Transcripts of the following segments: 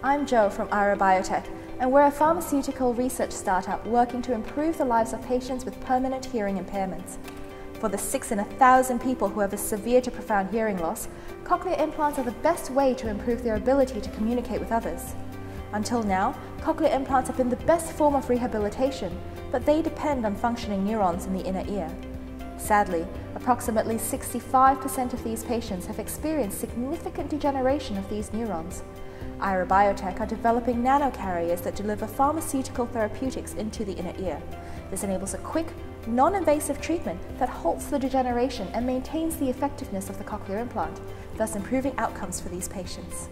I'm Jo from Eira Biotech, and we're a pharmaceutical research startup working to improve the lives of patients with permanent hearing impairments. For the 6 in 1,000 people who have a severe to profound hearing loss, cochlear implants are the best way to improve their ability to communicate with others. Until now, cochlear implants have been the best form of rehabilitation, but they depend on functioning neurons in the inner ear. Sadly, approximately 65% of these patients have experienced significant degeneration of these neurons. Eira Biotech are developing nanocarriers that deliver pharmaceutical therapeutics into the inner ear. This enables a quick, non-invasive treatment that halts the degeneration and maintains the effectiveness of the cochlear implant, thus improving outcomes for these patients.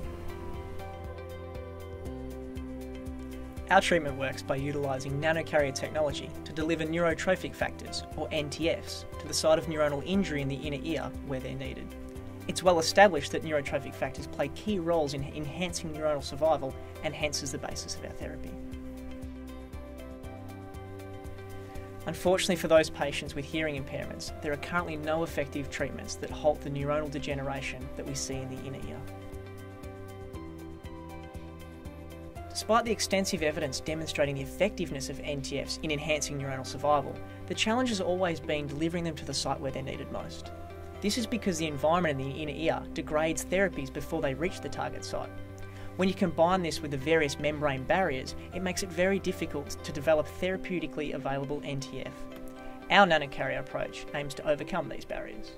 Our treatment works by utilising nanocarrier technology to deliver neurotrophic factors, or NTFs, to the site of neuronal injury in the inner ear where they're needed. It's well established that neurotrophic factors play key roles in enhancing neuronal survival and hence is the basis of our therapy. Unfortunately for those patients with hearing impairments, there are currently no effective treatments that halt the neuronal degeneration that we see in the inner ear. Despite the extensive evidence demonstrating the effectiveness of NTFs in enhancing neuronal survival, the challenge has always been delivering them to the site where they're needed most. This is because the environment in the inner ear degrades therapies before they reach the target site. When you combine this with the various membrane barriers, it makes it very difficult to develop therapeutically available NTF. Our nanocarrier approach aims to overcome these barriers.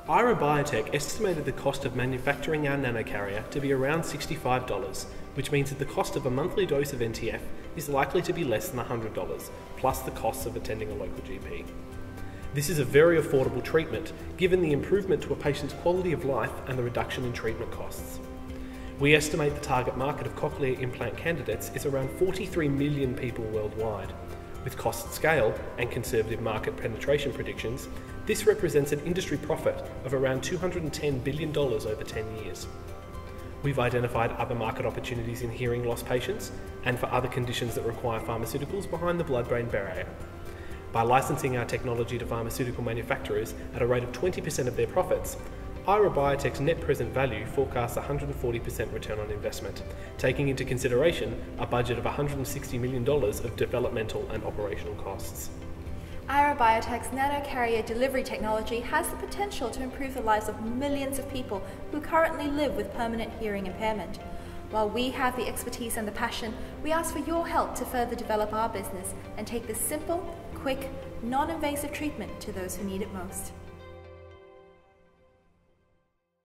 Eira Biotech estimated the cost of manufacturing our nanocarrier to be around $65, which means that the cost of a monthly dose of NTF is likely to be less than $100, plus the costs of attending a local GP. This is a very affordable treatment, given the improvement to a patient's quality of life and the reduction in treatment costs. We estimate the target market of cochlear implant candidates is around 43 million people worldwide. With cost scale and conservative market penetration predictions, this represents an industry profit of around $210 billion over 10 years. We've identified other market opportunities in hearing loss patients and for other conditions that require pharmaceuticals behind the blood-brain barrier. By licensing our technology to pharmaceutical manufacturers at a rate of 20% of their profits, Eira Biotech's net present value forecasts 140% return on investment, taking into consideration a budget of $160 million of developmental and operational costs. Eira Biotech's nanocarrier delivery technology has the potential to improve the lives of millions of people who currently live with permanent hearing impairment. While we have the expertise and the passion, we ask for your help to further develop our business and take this simple, quick, non-invasive treatment to those who need it most.